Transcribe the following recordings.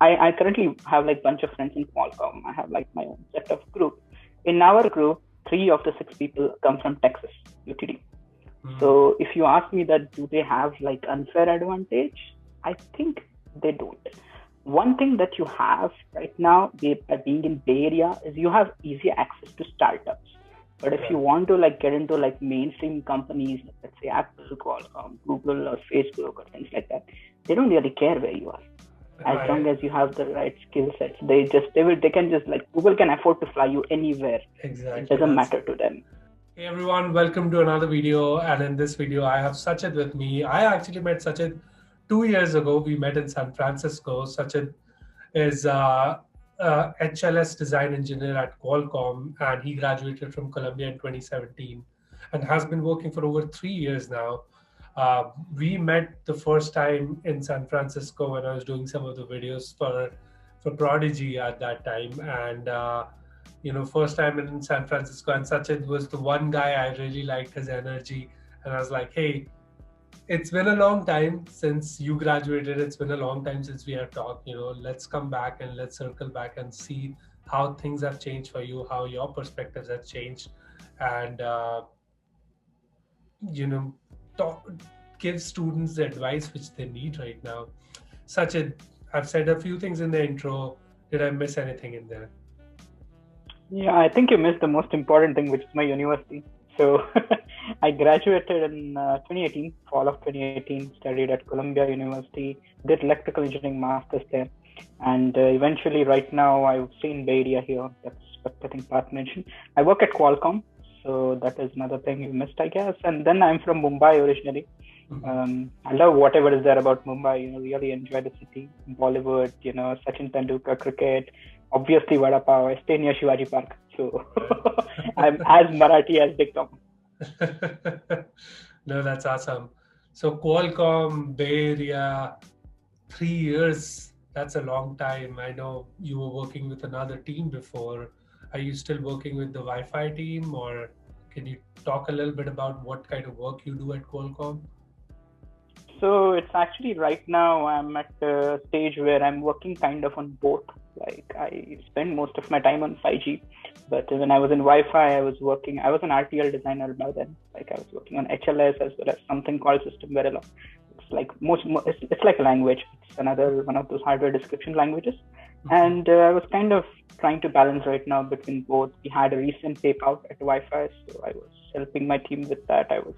I currently have like bunch of friends in Qualcomm. I have like my own set of group. In our group, 3 of the 6 people come from Texas, UTD. So if you ask me that do they have like unfair advantage, I think they don't. One thing that you have right now, by being in Bay Area, is you have easy access to startups. But if you want to like get into like mainstream companies, let's say Apple, Qualcomm, Google, or Facebook, or things like that, they don't really care where you are. As long as you have the right skill sets, they can just like Google can afford to fly you anywhere. Exactly. It doesn't matter to them. Hey everyone, welcome to another video. And in this video, I have Sachchid with me. I actually met Sachchid 2 years ago. We met in San Francisco. Sachchid is HLS design engineer at Qualcomm, and he graduated from Columbia in 2017 and has been working for over 3 years now. We met the first time in San Francisco when I was doing some of the videos for Prodigy at that time. And first time in San Francisco, and Sachchid was the one guy I really liked his energy. And I was like, hey, it's been a long time since you graduated. It's been a long time since we have talked. Let's come back and let's circle back and see how things have changed for you, how your perspectives have changed, and give students the advice which they need right now. Sachchid, I've said a few things in the intro. Did I miss anything in there? Yeah, I think you missed the most important thing, which is my university. So I graduated in 2018, fall of 2018, studied at Columbia University, did electrical engineering masters there. And eventually right now I stay in Bay Area here. That's what I think Parth mentioned. I work at Qualcomm. So that is another thing you missed, I guess. And then I'm from Mumbai originally. I love whatever is there about Mumbai. Really enjoy the city, Bollywood. Sachin Tendulkar, cricket. Obviously, Vada Pav. I stay near Shivaji Park, so I'm as Marathi as they come. No, that's awesome. So Qualcomm, Bay Area, 3 years. That's a long time. I know you were working with another team before. Are you still working with the Wi-Fi team, or can you talk a little bit about what kind of work you do at Qualcomm? So it's actually right now I'm at a stage where I'm working kind of on both. Like I spend most of my time on 5G, but when I was in Wi-Fi, I was an RTL designer by then. Like I was working on HLS as well as something called System Verilog. It's like it's like a language. It's another one of those hardware description languages. And I was kind of trying to balance right now between both. We had a recent tape out at Wi-Fi, so I was helping my team with that. I was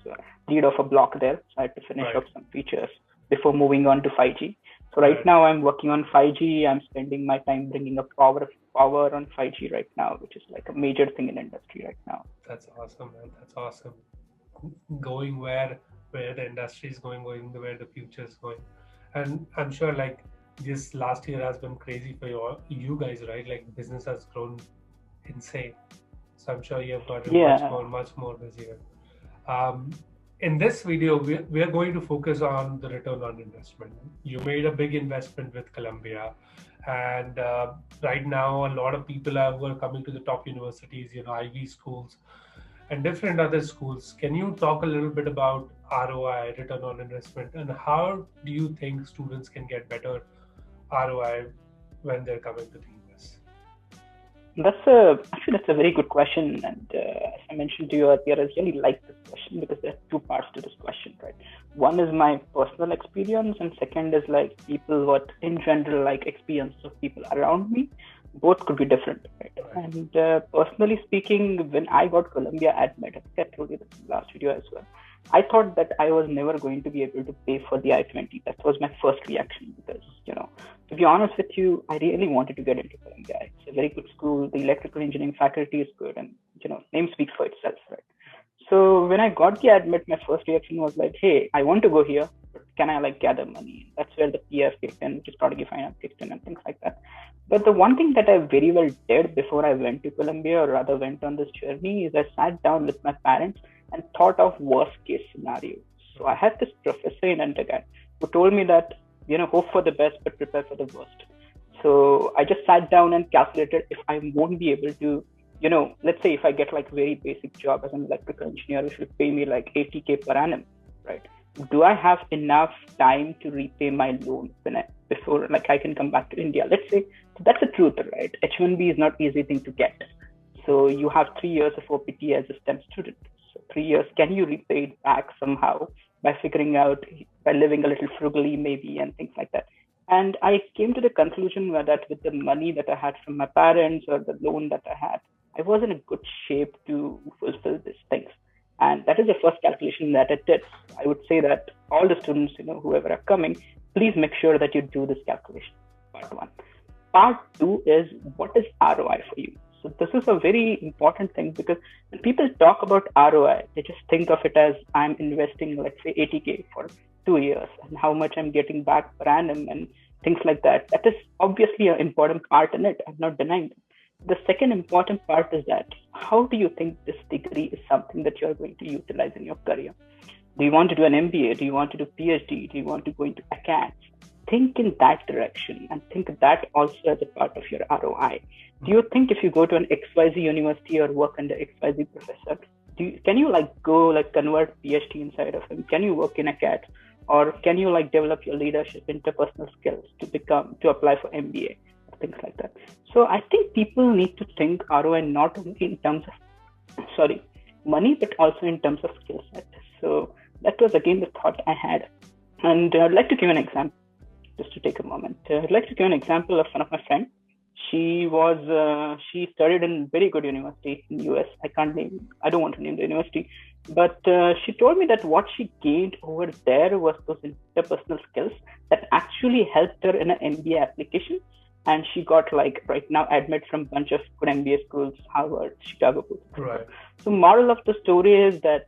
lead of a block there, so I had to finish up some features before moving on to 5G. So right now I'm working on 5G. I'm spending my time bringing up power on 5G right now, which is like a major thing in industry right now. That's awesome, man. That's awesome. Going where the industry is going, where the future is going. And I'm sure like this last year has been crazy for you guys, right? Like business has grown insane. So I'm sure you have gotten much more busier. In this video, we are going to focus on the return on investment. You made a big investment with Columbia, and right now a lot of people who are coming to the top universities, Ivy schools and different other schools. Can you talk a little bit about ROI, return on investment, and how do you think students can get better ROI when they're coming to the US? That's a very good question, and as I mentioned to you earlier, I really like this question because there are two parts to this question, right? One is my personal experience, and second is like people what in general like experience of people around me. Both could be different, right? And personally speaking, when I got Columbia admit, I think I told you this in the last video as well. I thought that I was never going to be able to pay for the I-20. That was my first reaction because, to be honest with you, I really wanted to get into Columbia. It's a very good school. The electrical engineering faculty is good and, name speaks for itself, right? So when I got the admit, my first reaction was like, hey, I want to go here, but can I like gather money? That's where the PF kicked in, which is Prodigy Finance kicked in and things like that. But the one thing that I very well did before I went to Columbia, or rather went on this journey, is I sat down with my parents and thought of worst case scenario. So I had this professor in undergrad who told me that, hope for the best, but prepare for the worst. So I just sat down and calculated if I won't be able to, let's say if I get like very basic job as an electrical engineer, which will pay me like 80K per annum, right? do I have enough time to repay my loan before like I can come back to India? Let's say, so that's the truth, right? H1B is not easy thing to get. So you have 3 years of OPT as a STEM student. So 3 years, can you repay it back somehow by figuring out, by living a little frugally maybe and things like that? And I came to the conclusion that with the money that I had from my parents or the loan that I had, I was in a good shape to fulfill these things. And that is the first calculation that I did. I would say that all the students, whoever are coming, please make sure that you do this calculation. Part one. Part two is, what is ROI for you? So this is a very important thing, because when people talk about ROI, they just think of it as I'm investing, let's say 80K for 2 years and how much I'm getting back per annum and things like that. That is obviously an important part in it. I'm not denying it. The second important part is that how do you think this degree is something that you're going to utilize in your career? Do you want to do an MBA? Do you want to do PhD? Do you want to go into accounts? Think in that direction and think that also as a part of your ROI. Do you think if you go to an XYZ university or work under XYZ professor, can you go convert PhD inside of him? Can you work in accounts? Or can you develop your leadership, interpersonal skills to apply for MBA? Things like that. So I think people need to think ROI not only in terms of money, but also in terms of skill set. So that was again the thought I had. And I'd like to give an example, just to take a moment. I'd like to give an example of one of my friends. She studied in very good university in US. I don't want to name the university, but she told me that what she gained over there was those interpersonal skills that actually helped her in an MBA application. And she got right now admit from a bunch of good MBA schools, Harvard, Chicago. Right. So moral of the story is that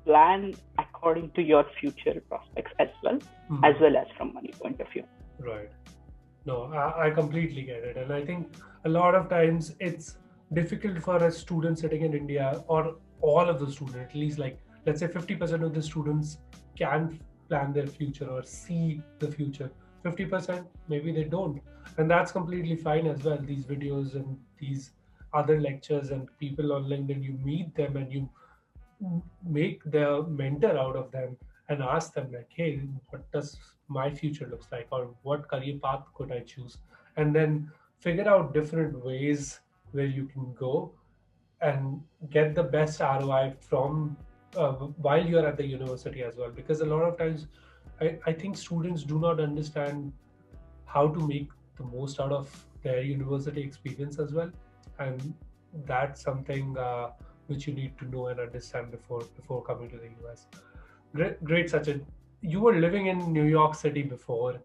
plan according to your future prospects as well as from money point of view. Right. No, I completely get it. And I think a lot of times it's difficult for a student sitting in India, or all of the students, at least let's say 50% of the students can plan their future or see the future. 50% maybe they don't, and that's completely fine as well. These videos and these other lectures and people on LinkedIn, you meet them and you make their mentor out of them and ask them hey, what does my future looks like, or what career path could I choose, and then figure out different ways where you can go and get the best ROI from while you're at the university as well. Because a lot of times I think students do not understand how to make the most out of their university experience as well, and that's something which you need to know and understand before coming to the US. Great, Sachchid. You were living in New York City before,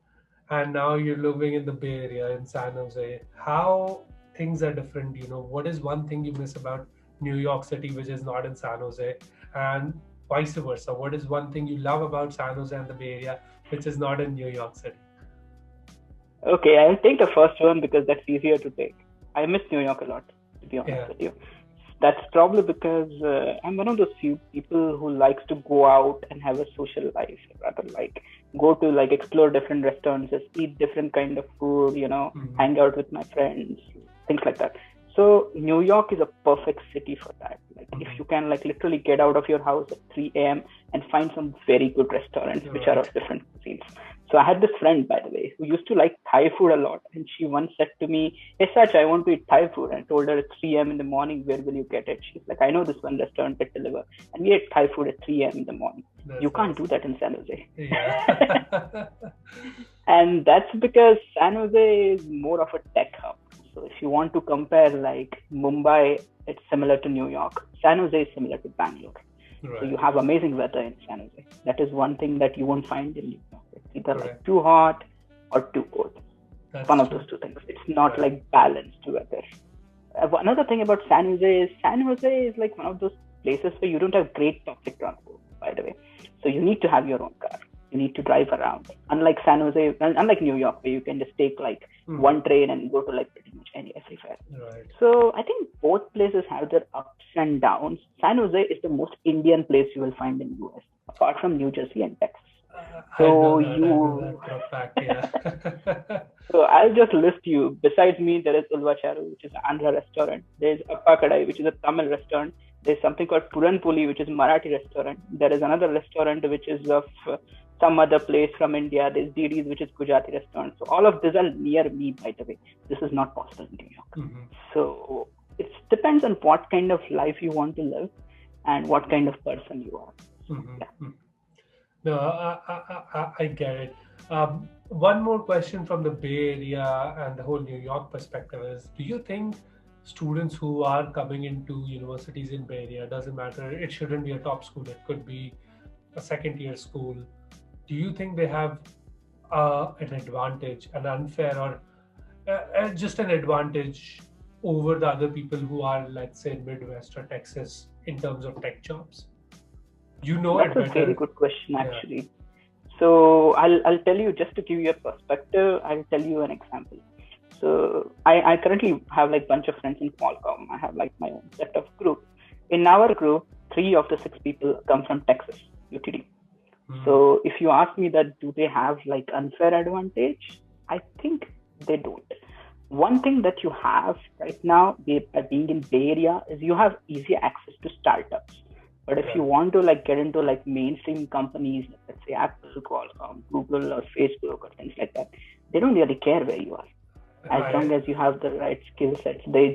and now you're living in the Bay Area in San Jose. How things are different? What is one thing you miss about New York City which is not in San Jose, and vice versa? What is one thing you love about San Jose and the Bay Area which is not in New York City? Okay, I'll take the first one because that's easier to take. I miss New York a lot, to be honest with you. That's probably because I'm one of those few people who likes to go out and have a social life, rather go to explore different restaurants, just eat different kind of food, hang out with my friends, things like that. So New York is a perfect city for that. If you can literally get out of your house at 3 a.m. and find some very good restaurants which are of different cuisines. So I had this friend, by the way, who used to like Thai food a lot. And she once said to me, hey, Sach, I want to eat Thai food. And I told her at 3 a.m. in the morning, where will you get it? She's like, I know this one restaurant that deliver. And we ate Thai food at 3 a.m. in the morning. You can't do that in San Jose. Yeah. And that's because San Jose is more of a tech hub. So if you want to compare Mumbai, it's similar to New York. San Jose is similar to Bangalore. Right. So you have amazing weather in San Jose. That is one thing that you won't find in New York. It's either too hot or too cold. That's one of those two things. It's not balanced weather. Another thing about San Jose is one of those places where you don't have great public transport, by the way. So you need to have your own car. You need to drive around. Unlike San Jose, unlike New York, where you can just take one train and go to pretty much everywhere. Right. So I think both places have their ups and downs. San Jose is the most Indian place you will find in US, apart from New Jersey and Texas. So I know that for a fact, yeah. So I'll just list you. Besides me, there is Ulva Charu, which is an Andhra restaurant. There's Appakadai, which is a Tamil restaurant. There's something called Puran Puli, which is Marathi restaurant. There is another restaurant which is of some other place from India. There's DD's, which is Gujarati restaurant. So all of these are near me, by the way. This is not possible in New York. So it depends on what kind of life you want to live and what kind of person you are. Yeah. No, I get it. One more question from the Bay Area and the whole New York perspective is, do you think students who are coming into universities in Bay Area, doesn't matter, it shouldn't be a top school, it could be a second year school, do you think they have an advantage, an unfair or just an advantage over the other people who are, let's say, Midwest or Texas in terms of tech jobs? That's a very good question, actually. Yeah. So I'll tell you, just to give you a perspective, I'll tell you an example. So I currently have like a bunch of friends in Qualcomm. I have like my own set of group. In our group, 3 of the 6 people come from Texas, UTD. So if you ask me that, do they have like unfair advantage? I think they don't. One thing that you have right now, by being in Bay Area, is you have easy access to startups. But if you want to like get into like mainstream companies, let's say Apple, Qualcomm, Google, or Facebook, or things like that, they don't really care where you are, as long as you have the right skill sets. They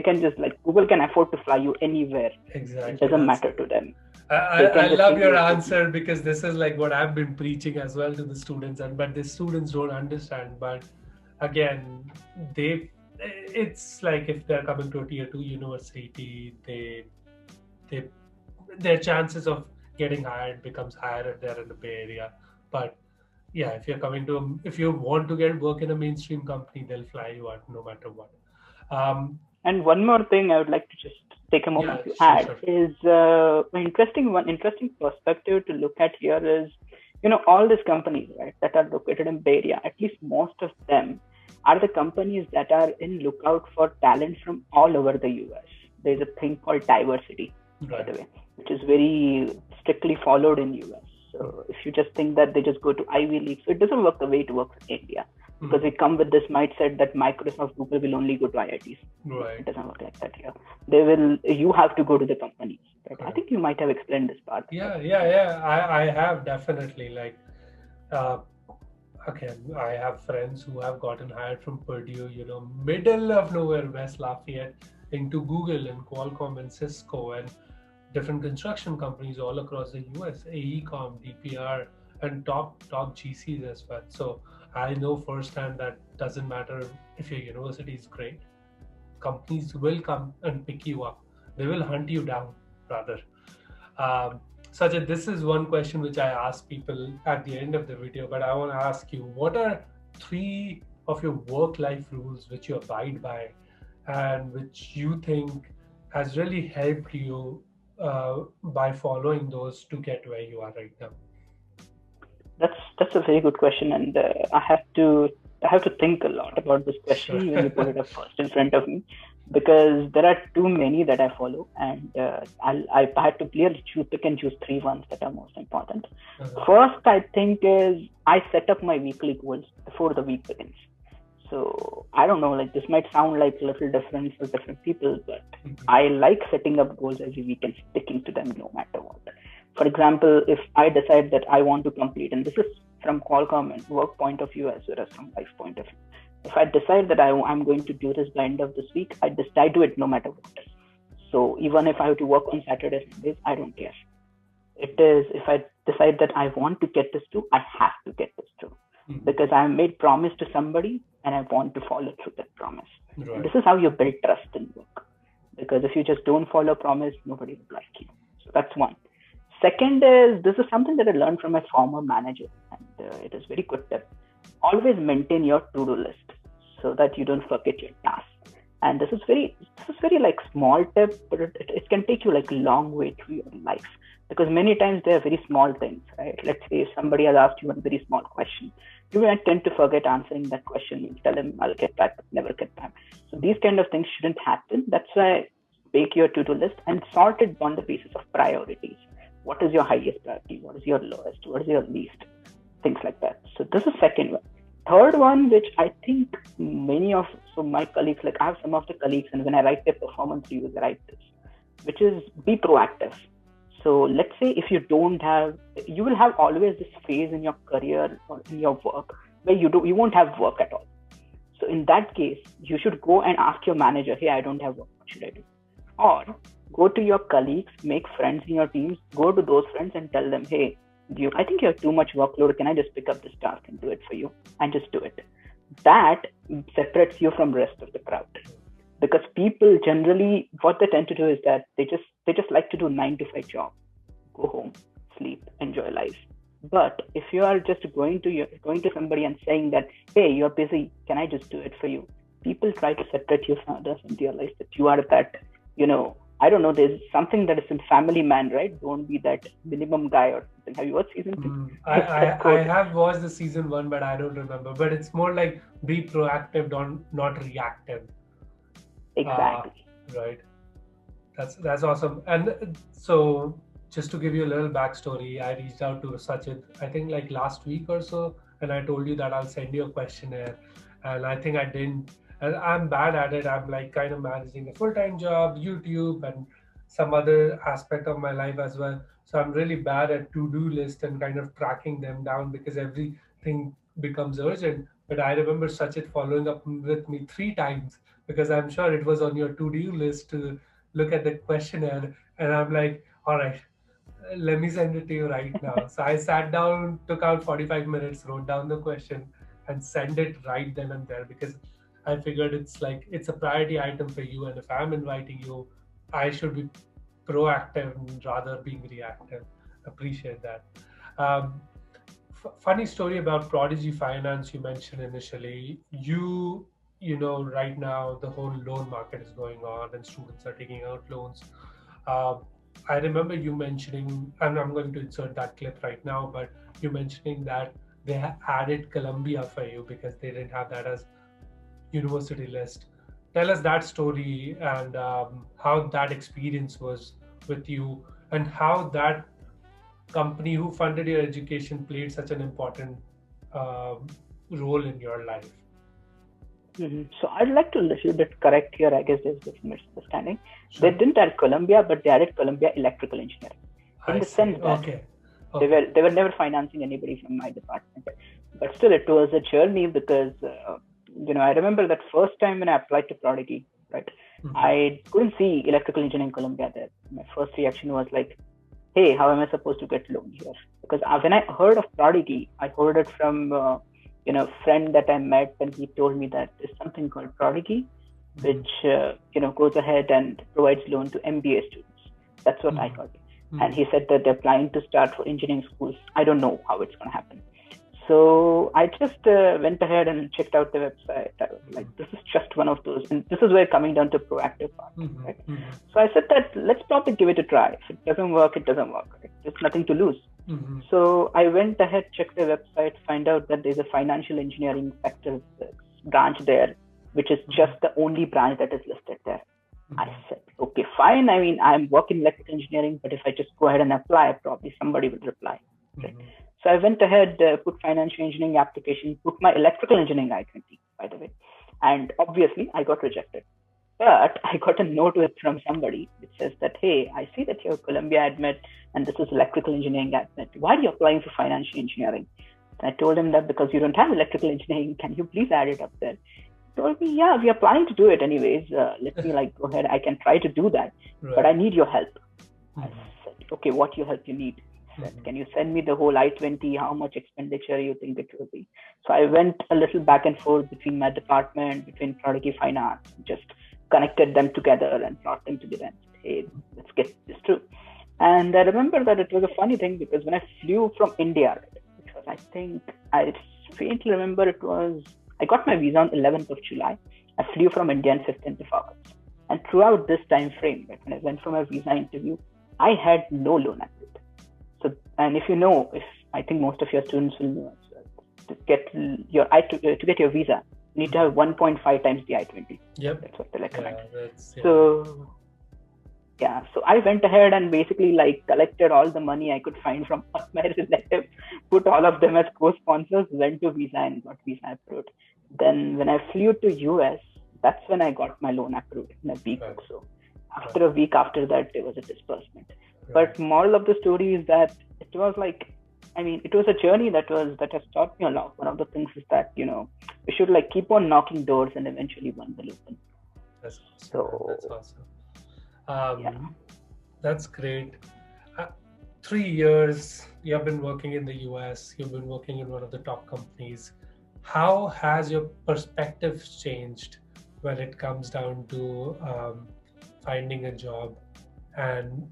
can just like, Google can afford to fly you anywhere. Exactly. It doesn't matter to them. I love your answer, because this is like what I've been preaching as well to the students, but the students don't understand. But again, it's like if they're coming to a tier 2 university, their chances of getting hired becomes higher if they're in the Bay Area. But yeah, if you want to work in a mainstream company, they'll fly you out no matter what. And one more thing I would like to just take a moment to add is an interesting perspective to look at here is, all these companies, right, that are located in Bay Area, at least most of them are the companies that are in lookout for talent from all over the US. There's a thing called diversity, by the way, which is very strictly followed in US. So if you just think that they just go to Ivy League, so it doesn't work the way it works in India, because we come with this mindset that Microsoft, Google will only go to IITs. Right. It doesn't work like that here. You have to go to the companies. Right? I think you might have explained this part. Yeah. I have definitely, like, again, I have friends who have gotten hired from Purdue, middle of nowhere, West Lafayette, into Google and Qualcomm and Cisco and different construction companies all across the US, AECOM, DPR, and top GCs as well. So I know firsthand that doesn't matter if your university is great, companies will come and pick you up. They will hunt you down, rather. Sachchid, this is one question which I ask people at the end of the video, but I want to ask you, what are 3 of your work-life rules which you abide by and which you think has really helped you by following those to get where you are right now? That's a very good question, and I have to think a lot about this question when you put it up first in front of me, because there are too many that I follow, and I had to clearly pick and choose 3 ones that are most important. First, I think is I set up my weekly goals before the week begins. So I don't know, like this might sound like a little different for different people, but I like setting up goals every week and sticking to them no matter what. For example, if I decide that I want to complete, and this is from Qualcomm and work point of view as well as from life point of view, if I decide that I'm going to do this by end of this week, I do it no matter what. So even if I have to work on Saturdays and Sundays, I don't care. It is, if I decide that I want to get this through, I have to get this through. Because I have made promise to somebody and I want to follow through that promise. Right. This is how you build trust in work. Because if you just don't follow promise, nobody will like you. So that's one. Second is, this is something that I learned from my former manager, and it is very good tip. Always maintain your to-do list so that you don't forget your tasks. And this is very like small tip, but it can take you like a long way through your life. Because many times they are very small things, right? Let's say if somebody has asked you a very small question, you might tend to forget answering that question. You tell them, I'll get back, but never get back. So these kind of things shouldn't happen. That's why make your to-do list and sort it on the basis of priorities. What is your highest priority? What is your lowest? What is your least? Things like that. So this is second one. Third one, which I think my colleagues, like I have some of the colleagues, and when I write their performance reviews, I write this. which is be proactive. So let's say if you will have always this phase in your career or in your work where you won't have work at all. So in that case, you should go and ask your manager, hey, I don't have work, what should I do? Or go to your colleagues, make friends in your teams, go to those friends and tell them, hey, I think you have too much workload. Can I just pick up this task and do it for you? And just do it. That separates you from the rest of the crowd. Because people generally, what they tend to do is that they just like to do 9 to 5 job, go home, sleep, enjoy life. But if you are just going to somebody and saying that, hey, you're busy, can I just do it for you? People try to separate you from others and realize that you are that, I don't know, there's something that is in Family Man, right? Don't be that minimum guy or something. Have you watched season 2? I have watched the season 1, but I don't remember. But it's more like be proactive, not reactive. Exactly. Right. That's awesome. And so just to give you a little backstory, I reached out to Sachchid, I think like last week or so, and I told you that I'll send you a questionnaire. And I think I didn't. And I'm bad at it. I'm like kind of managing a full-time job, YouTube, and some other aspect of my life as well. So I'm really bad at to-do list and kind of tracking them down because everything becomes urgent. But I remember Sachchid following up with me 3 times because I'm sure it was on your to-do list to look at the questionnaire. And I'm like, all right, let me send it to you right now. So I sat down, took out 45 minutes, wrote down the question and send it right then and there because I figured it's a priority item for you. And if I'm inviting you, I should be proactive rather being reactive. Appreciate that. Funny story about Prodigy Finance you mentioned initially. Right now the whole loan market is going on and students are taking out loans. I remember you mentioning, and I'm going to insert that clip right now, but you mentioning that they have added Columbia for you because they didn't have that as university list. Tell us that story and how that experience was with you and how that company who funded your education played such an important role in your life. Mm-hmm. So I'd like to a little bit correct here. I guess there's this misunderstanding. Sure. They didn't add Columbia, but they added Columbia Electrical Engineering. In the sense that they were never financing anybody from my department. But still, it was a journey because I remember that first time when I applied to Prodigy, right? Mm-hmm. I couldn't see Electrical Engineering Columbia there. My first reaction was like, hey, how am I supposed to get loan here? Because when I heard of Prodigy, I heard it from a friend that I met, and he told me that there's something called Prodigy, which goes ahead and provides loan to MBA students. That's what I heard. And he said that they're planning to start for engineering schools. I don't know how it's going to happen. So I just went ahead and checked out the website. I was like, this is just one of those. And this is where coming down to proactive part, right? So I said that let's probably give it a try. If it doesn't work, it doesn't work. Right? There's nothing to lose. So I went ahead, checked the website, find out that there's a financial engineering sector branch there, which is just the only branch that is listed there. I said, okay, fine. I mean, I'm working electrical engineering, but if I just go ahead and apply, probably somebody will reply. Right? So I went ahead, put financial engineering application, put my electrical engineering I-20, by the way. And obviously, I got rejected. But I got a note from somebody which says that, hey, I see that you have Columbia admit, and this is electrical engineering admit. Why are you applying for financial engineering? And I told him that because you don't have electrical engineering, can you please add it up there? He told me, yeah, we are planning to do it anyways. Let me go ahead. I can try to do that, but I need your help. I said, okay, what your help you need? He said, can you send me the whole I-20, how much expenditure you think it will be? So I went a little back and forth between my department, between Prodigy Finance, just connected them together and brought them together and said, hey, let's get this through. And I remember that it was a funny thing because when I flew from India, which was, I think, I faintly remember I got my visa on 11th of July. I flew from India on 15th of August. And throughout this time frame, when I went for my visa interview, I had no loan approved. So, and if I think most of your students will know, to get your visa, you need to have 1.5 times the I-20. Yep. That's what they recommend. So I went ahead and basically collected all the money I could find from all my relatives, put all of them as co-sponsors, went to visa and got visa approved. Then when I flew to US, that's when I got my loan approved in a week or so. After a week after that, there was a disbursement. But moral of the story is that it was like, I mean, it was a journey that has taught me a lot. One of the things is that, you know, we should like keep on knocking doors and eventually one will open. That's awesome. So That's awesome. That's great. 3 years you have been working in the US, you've been working in one of the top companies. How has your perspective changed when it comes down to finding a job, and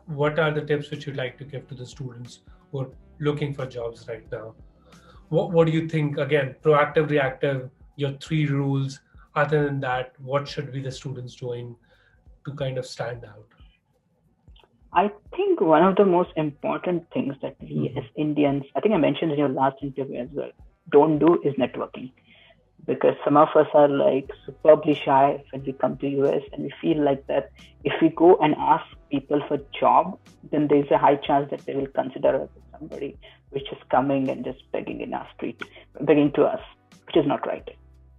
what are the tips which you'd like to give to the students who are looking for jobs right now? What do you think? Again, proactive, reactive, your 3 rules. Other than that, what should be the students doing to kind of stand out? I think one of the most important things that we as Indians, I think I mentioned in your last interview as well, don't do is networking. Because some of us are like superbly shy when we come to US, and we feel like that if we go and ask people for job, then there's a high chance that they will consider us as somebody which is coming and just begging in our street, begging to us, which is not right.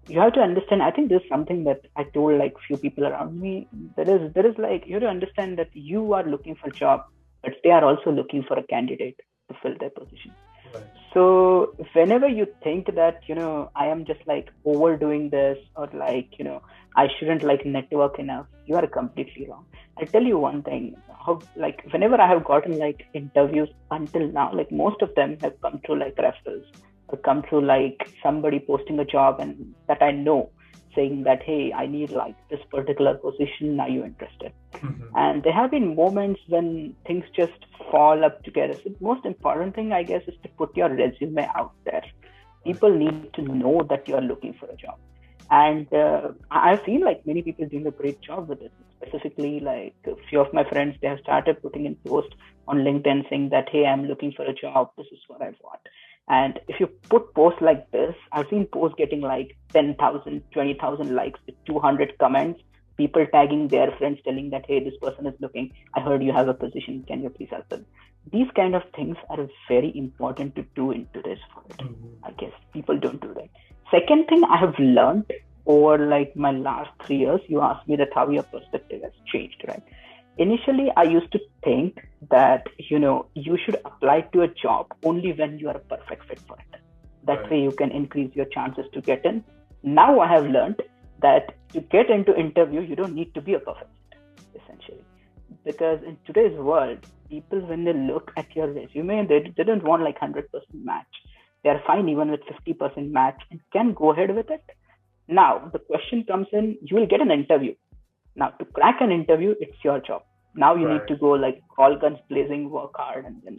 You have to understand, I think there's something that I told like few people around me. There is like, you have to understand that you are looking for a job, but they are also looking for a candidate to fill their position. Right. So whenever you think that, you know, I am just like overdoing this, or like, you know, I shouldn't like network enough, you are completely wrong. I'll tell you one thing, how like whenever I have gotten like interviews until now, like most of them have come through like referrals, or come through like somebody posting a job and that I know, saying that, hey, I need like this particular position, are you interested? And there have been moments when things just fall up together. So the most important thing, I guess, is to put your resume out there. People need to know that you are looking for a job. And I've seen like many people doing a great job with it. Specifically, like a few of my friends, they have started putting in posts on LinkedIn saying that, hey, I'm looking for a job, this is what I want. And if you put posts like this, I've seen posts getting like 10,000, 20,000 likes with 200 comments, people tagging their friends telling that, hey, this person is looking, I heard you have a position, can you please help them? These kind of things are very important to do in today's world. I guess people don't do that. Second thing I have learned over like my last 3 years, you asked me that how your perspective has changed, right? Initially, I used to think that, you know, you should apply to a job only when you are a perfect fit for it. That way you can increase your chances to get in. Now I have learned that to get into interview, you don't need to be a perfect fit, essentially. Because in today's world, people, when they look at your resume, they don't want like 100% match. They are fine even with 50% match and can go ahead with it. Now, the question comes in, you will get an interview. Now, to crack an interview, it's your job. Now you need to go like all guns blazing, work hard, and then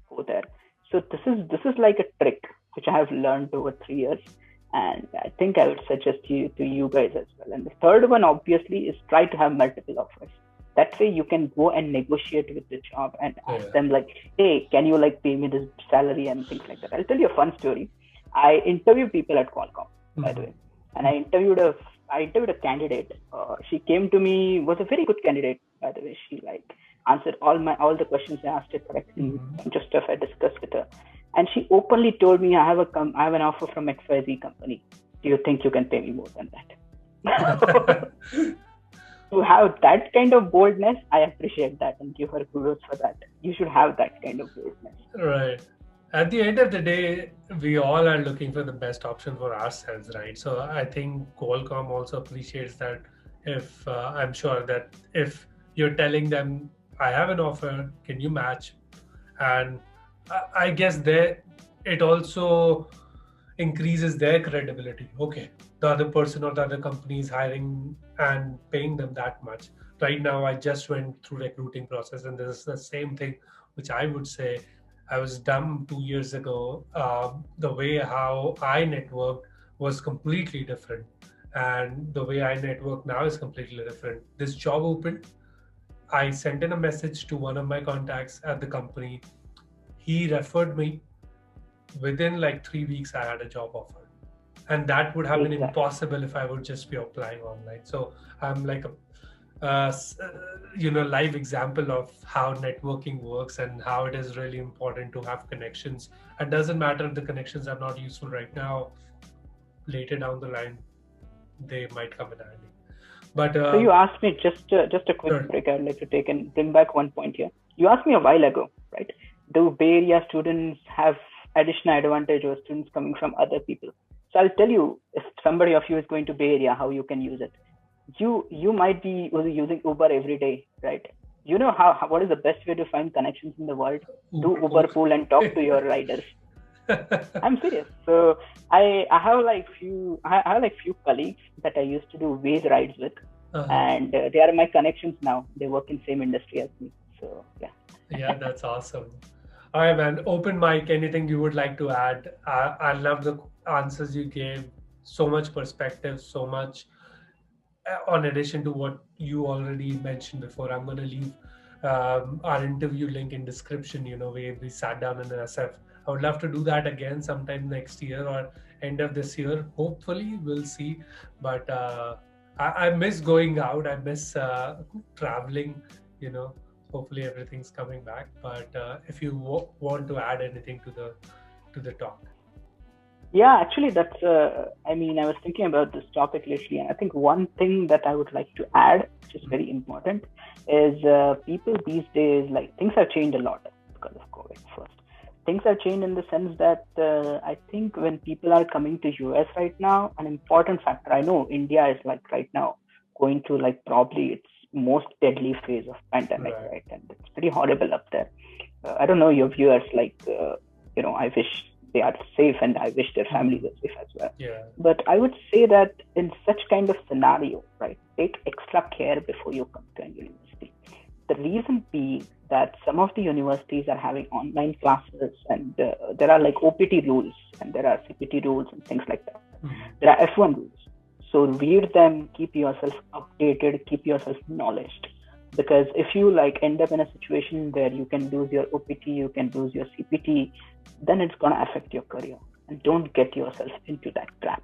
go there. So this is like a trick which I have learned over 3 years, and I think I would suggest to you guys as well. And the third one, obviously, is try to have multiple offers. That way you can go and negotiate with the job and ask them like, hey, can you like pay me this salary and things like that. I'll tell you a fun story. I interview people at Qualcomm, by the way, and I interviewed a candidate. She came to me, was a very good candidate, by the way. She like answered all the questions I asked her correctly. Bunch of stuff I discussed with her, and she openly told me, I have an offer from XYZ company. Do you think you can pay me more than that? To have that kind of boldness, I appreciate that and give her kudos for that. You should have that kind of boldness. Right. At the end of the day, we all are looking for the best option for ourselves, right? So I think Qualcomm also appreciates that. If I'm sure that if you're telling them, I have an offer, can you match? And I guess it also increases their credibility. Okay, the other person or the other company is hiring and paying them that much. Right now, I just went through recruiting process, and this is the same thing, which I would say I was dumb 2 years ago. The way how I networked was completely different, and the way I network now is completely different. This job opened. I sent in a message to one of my contacts at the company. He referred me. Within like 3 weeks, I had a job offer, and that would have been impossible if I would just be applying online. So I'm like a live example of how networking works and how it is really important to have connections. It doesn't matter if the connections are not useful right now, later down the line, they might come in handy. But so you asked me just a quick sure. break. I'd like to take and bring back one point here. You asked me a while ago, right? Do Bay Area students have additional advantage over students coming from other people? So I'll tell you, if somebody of you is going to Bay Area, how you can use it. You might be using Uber every day, right? You know what is the best way to find connections in the world? Do Uber pool and talk to your riders. I'm serious. So I have like few colleagues that I used to do Waze rides with, and they are my connections now. They work in same industry as me. So yeah. Yeah, that's awesome. All right, man. Open mic. Anything you would like to add? I love the answers you gave. So much perspective. So much. On addition to what you already mentioned before, I'm going to leave our interview link in description. We sat down in an SF. I would love to do that again sometime next year or end of this year. Hopefully, we'll see. But I miss going out. I miss traveling. Hopefully everything's coming back. But if you want to add anything to the talk. Yeah, actually, that's. I was thinking about this topic lately, and I think one thing that I would like to add, which is very important, is people these days, like, things have changed a lot because of COVID. First, things have changed in the sense that I think when people are coming to US right now, an important factor. I know India is like right now going through like probably its most deadly phase of pandemic, right? And it's pretty horrible up there. I don't know your viewers, like, I wish they are safe and I wish their families are safe as well. Yeah. But I would say that in such kind of scenario, right, take extra care before you come to a university. The reason being that some of the universities are having online classes and there are like OPT rules and there are CPT rules and things like that. There are F1 rules. So read them, keep yourself updated, keep yourself knowledge. Because if you like end up in a situation where you can lose your OPT, you can lose your CPT, then it's going to affect your career. And don't get yourself into that trap.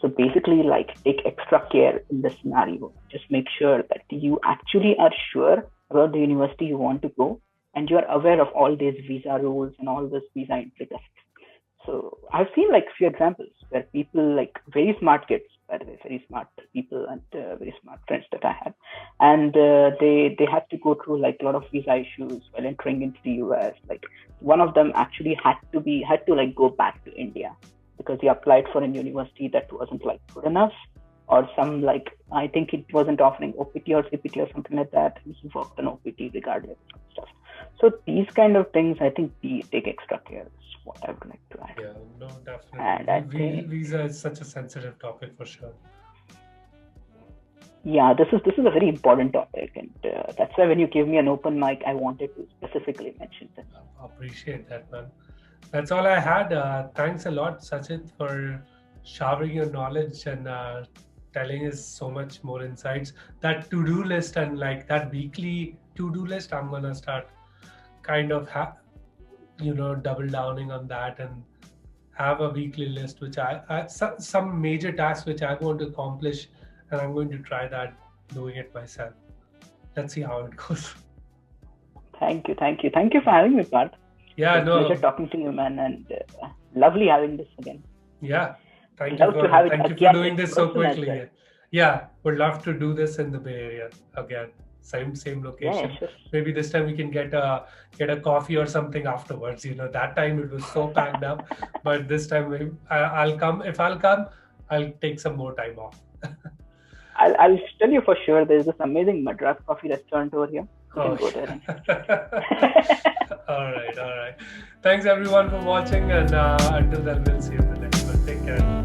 So basically, like, take extra care in the scenario. Just make sure that you actually are sure about the university you want to go and you're aware of all these visa rules and all this visa intricacies. So I've seen like few examples where people, like very smart kids, by the way, very smart people and very smart friends that I have, and they had to go through like a lot of visa issues while entering into the US. Like one of them actually had to like go back to India because he applied for a university that wasn't like good enough, or some like I think it wasn't offering OPT or CPT or something like that. And he worked on OPT regardless of stuff. So these kind of things, I think, take extra care. Is what I would like to add. Yeah, no, definitely. And I think visa is such a sensitive topic for sure. Yeah, this is a very important topic, and that's why when you gave me an open mic, I wanted to specifically mention this. I appreciate that, man. That's all I had. Thanks a lot, Sachchid, for showering your knowledge and telling us so much more insights. That to-do list and like that weekly to-do list, I'm gonna start kind of double downing on that and have a weekly list which I some major tasks which I want to accomplish, and I'm going to try that, doing it myself. Let's see how it goes. Thank you for having me, Parth. Yeah, it's a pleasure talking to you, man, and lovely having this again. Yeah, thank you for doing this so quickly. Well. Yeah, would love to do this in the Bay Area again. Same location. Yeah, sure. Maybe this time we can get a coffee or something afterwards. That time it was so packed up, but this time I'll come. If I'll come, I'll take some more time off. I'll tell you for sure. There's this amazing Madras coffee restaurant over here. You can go there. All right. Thanks everyone for watching, and until then, we'll see you in the next one. Take care.